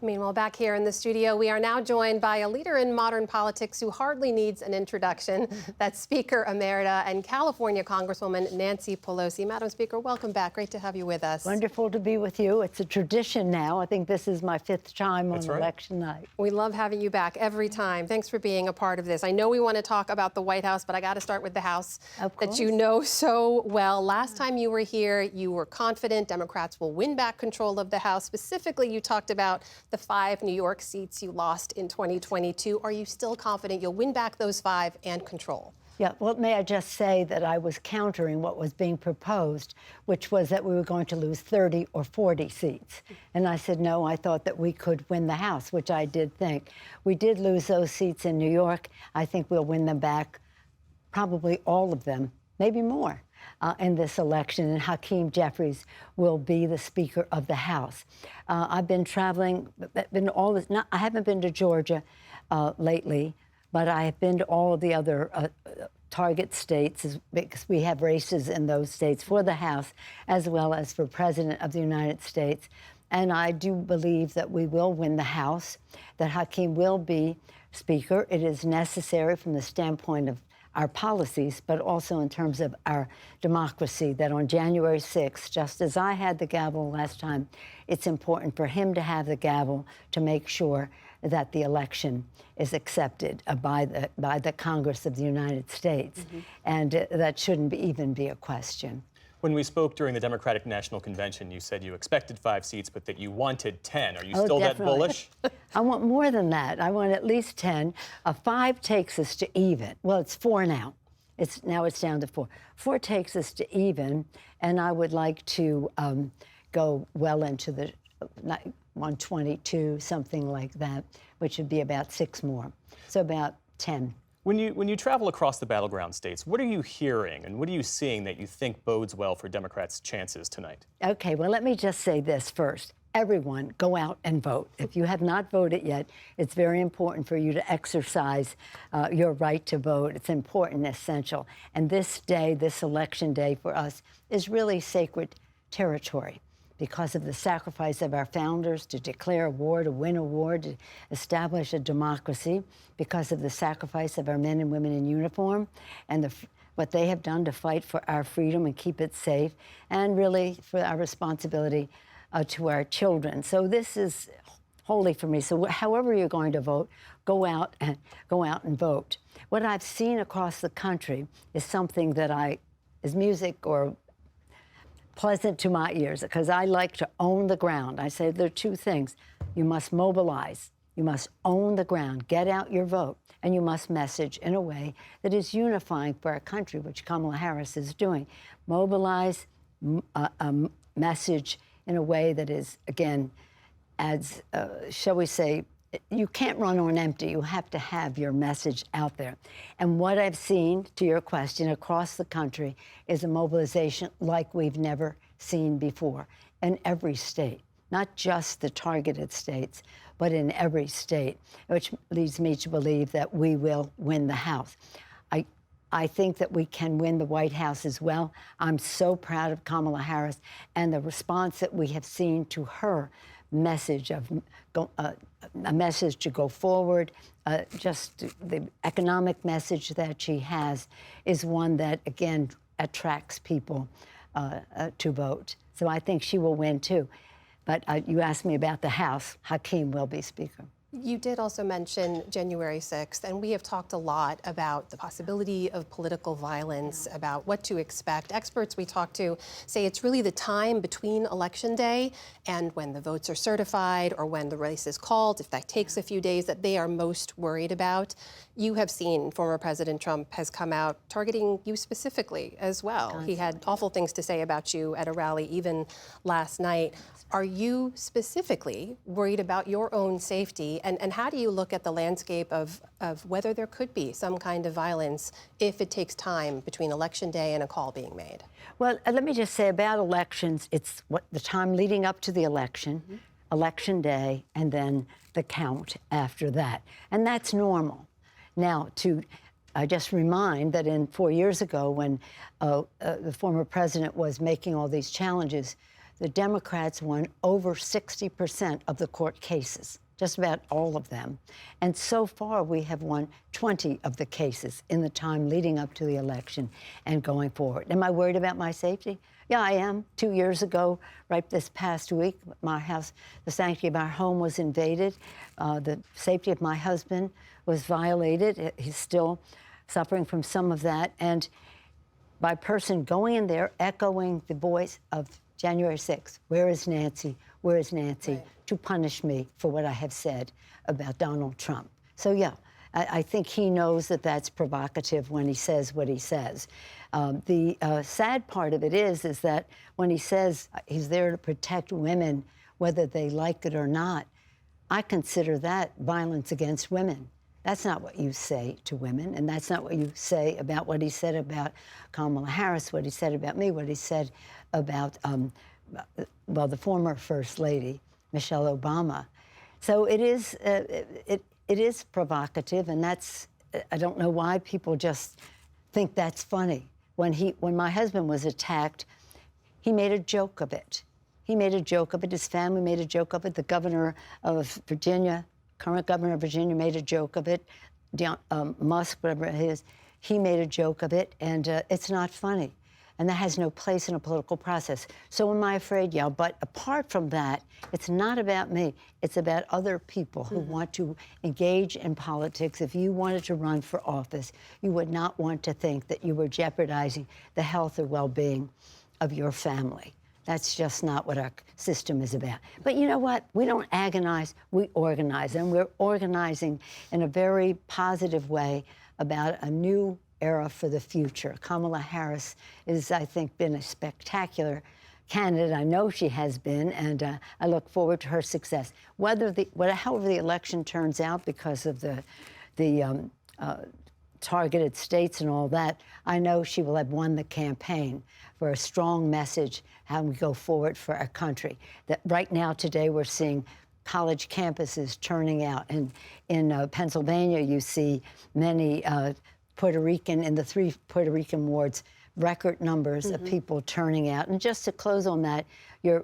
Meanwhile, back here in the studio, we are now joined by a leader in modern politics who hardly needs an introduction. That's Speaker Emerita and California Congresswoman Nancy Pelosi. Madam Speaker, welcome back. Great to have you with us. Wonderful to be with you. It's a tradition now. I think this is my 5th time on election night. We love having you back every time. Thanks for being a part of this. I know we want to talk about the White House, but I got to start with the House that you know so well. Last time you were here, you were confident Democrats will win back control of the House. Specifically, you talked about the 5 New York seats you lost in 2022. Are you still confident you'll win back those 5 and control? Yeah, well, may I just say that I was countering what was being proposed, which was that we were going to lose 30 or 40 seats. And I said, no, I thought that we could win the House, which I did think. We did lose those seats in New York. I think we'll win them back, probably all of them, maybe more. In this election, and Hakeem Jeffries will be the Speaker of the House. I've been traveling, I haven't been to Georgia lately, but I have been to all of the other target states because we have races in those states for the House as well as for President of the United States. And I do believe that we will win the House, that Hakeem will be Speaker. It is necessary from the standpoint of our policies, but also in terms of our democracy, that on January 6th, just as I had the gavel last time, it's important for him to have the gavel to make sure that the election is accepted by the Congress of the United States. And that shouldn't even be a question. When we spoke during the Democratic National Convention, you said you expected 5 seats, but that you wanted 10. Are you still definitely. that bullish? I want more than that. I want at least 10. 5 takes us to even. Well, it's 4 now. Now it's down to 4. 4 takes us to even, and I would like to go well into the 122, something like that, which would be about 6 more. So about 10. When you travel across the battleground states, what are you hearing and what are you seeing that you think bodes well for Democrats' chances tonight? Okay, well, let me just say this first. Everyone, go out and vote. If you have not voted yet, it's very important for you to exercise your right to vote. It's important, essential. And this day, this election day for us, is really sacred territory because of the sacrifice of our founders to declare a war, to win a war, to establish a democracy, because of the sacrifice of our men and women in uniform, and what they have done to fight for our freedom and keep it safe, and really for our responsibility to our children. So this is holy for me. So however you're going to vote, go out and vote. What I've seen across the country is something that is music or pleasant to my ears, because I like to own the ground. I say there are 2 things. You must mobilize. You must own the ground, get out your vote, and you must message in a way that is unifying for our country, which Kamala Harris is doing. Mobilize, message in a way that is, again, adds, shall we say, you can't run on empty. You have to have your message out there. And what I've seen, to your question, across the country is a mobilization like we've never seen before in every state, not just the targeted states, but in every state, which leads me to believe that we will win the House. I think that we can win the White House as well. I'm so proud of Kamala Harris and the response that we have seen to her message of a message to go forward. Just the economic message that she has is one that, again, attracts people to vote. So I think she will win, too. But you asked me about the House. Hakeem will be Speaker. You did also mention January 6th, and we have talked a lot about the possibility of political violence, about what to expect. Experts we talked to say it's really the time between Election Day and when the votes are certified or when the race is called, if that takes a few days, that they are most worried about. You have seen former President Trump has come out targeting you specifically as well. He had awful things to say about you at a rally even last night. Are you specifically worried about your own safety? And how do you look at the landscape of whether there could be some kind of violence if it takes time between Election Day and a call being made? Well, let me just say about elections, it's the time leading up to the election, Election Day, and then the count after that. And that's normal. Now, I just remind that 4 years ago when the former president was making all these challenges the Democrats won over 60% of the court cases, just about all of them. And so far, we have won 20 of the cases in the time leading up to the election and going forward. Am I worried about my safety? Yeah, I am. 2 years ago, right this past week, my house, the sanctity of our home was invaded. The safety of my husband was violated. He's still suffering from some of that. And by person going in there, echoing the voice of January 6th, where is Nancy? Where is Nancy? Right. To punish me for what I have said about Donald Trump. So, yeah, I think he knows that that's provocative when he says what he says. The sad part of it is that when he says he's there to protect women, whether they like it or not, I consider that violence against women. That's not what you say to women, and that's not what you say about what he said about Kamala Harris, what he said about me, what he said about, well, the former First Lady, Michelle Obama. So it is provocative, and that's, I don't know why people just think that's funny. When my husband was attacked, he made a joke of it. He made a joke of it. His family made a joke of it. The governor of Virginia, current governor of Virginia, made a joke of it. Musk, whatever it is, he made a joke of it, and it's not funny. And that has no place in a political process. So am I afraid? Yeah, but apart from that, it's not about me. It's about other people who want to engage in politics. If you wanted to run for office, you would not want to think that you were jeopardizing the health or well-being of your family. That's just not what our system is about. But you know what? We don't agonize, we organize. And we're organizing in a very positive way about a new era for the future. Kamala Harris has, I think, been a spectacular candidate. I know she has been, and I look forward to her success. However the election turns out, because of the targeted states and all that, I know she will have won the campaign for a strong message how we go forward for our country. That right now, today, we're seeing college campuses turning out. And in Pennsylvania, you see many Puerto Rican, in the 3 Puerto Rican wards, record numbers of people turning out. And just to close on that,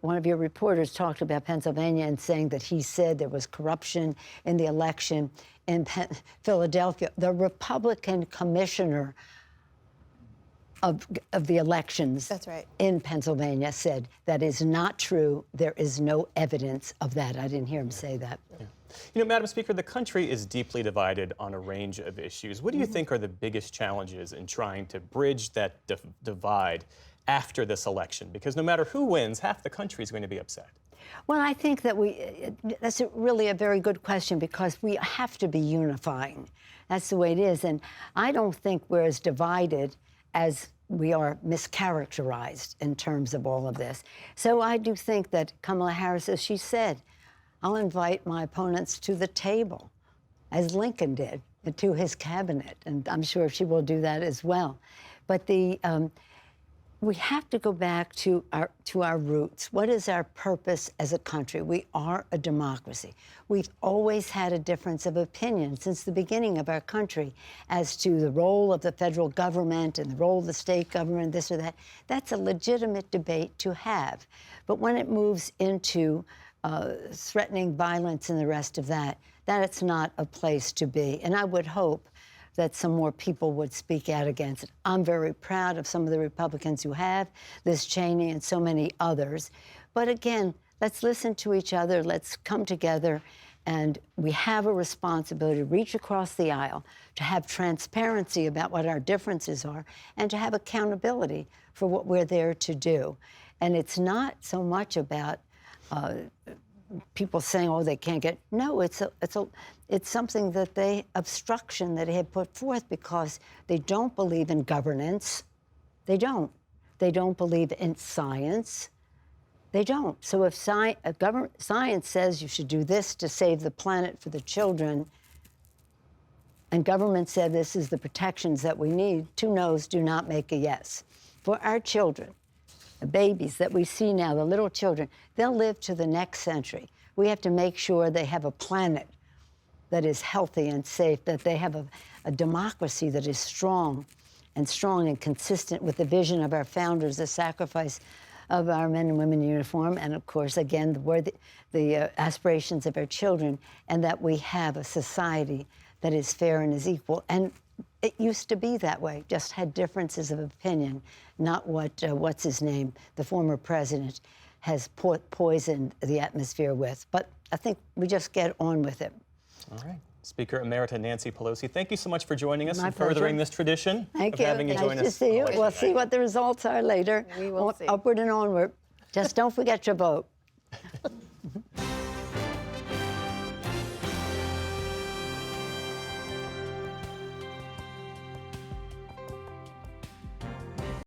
one of your reporters talked about Pennsylvania and saying that he said there was corruption in the election in Philadelphia. The Republican commissioner of the elections in Pennsylvania said that is not true. There is no evidence of that. I didn't hear him say that. Yeah. You know, Madam Speaker, the country is deeply divided on a range of issues. What do you think are the biggest challenges in trying to bridge that divide after this election? Because no matter who wins, half the country is going to be upset. Well, I think that that's really a very good question, because we have to be unifying. That's the way it is. And I don't think we're as divided as we are mischaracterized in terms of all of this. So I do think that Kamala Harris, as she said, I'll invite my opponents to the table, as Lincoln did, to his cabinet, and I'm sure she will do that as well. But we have to go back to our roots. What is our purpose as a country? We are a democracy. We've always had a difference of opinion since the beginning of our country as to the role of the federal government and the role of the state government, this or that. That's a legitimate debate to have. But when it moves into threatening violence and the rest of that, it's not a place to be. And I would hope that some more people would speak out against it. I'm very proud of some of the Republicans who have, Liz Cheney and so many others. But again, let's listen to each other, let's come together, and we have a responsibility to reach across the aisle, to have transparency about what our differences are, and to have accountability for what we're there to do. And it's not so much about people saying, oh, they can't get, no, it's something that obstruction that they have put forth because they don't believe in governance. They don't. They don't believe in science. They don't. So if science says you should do this to save the planet for the children, and government said this is the protections that we need, 2 no's do not make a yes. For our children, the babies that we see now, the little children, they'll live to the next century. We have to make sure they have a planet that is healthy and safe, that they have a democracy that is strong and consistent with the vision of our founders, the sacrifice of our men and women in uniform, and of course, again, the aspirations of our children, and that we have a society that is fair and is equal. And it used to be that way, just had differences of opinion, not what, what's his name, the former president, has poisoned the atmosphere with. But I think we just get on with it. All right. Speaker Emerita Nancy Pelosi, thank you so much for joining us and pleasure. furthering this tradition of having you join us. Nice to see you. on We'll see what the results are later. We will see. Upward and onward. Just don't forget your vote.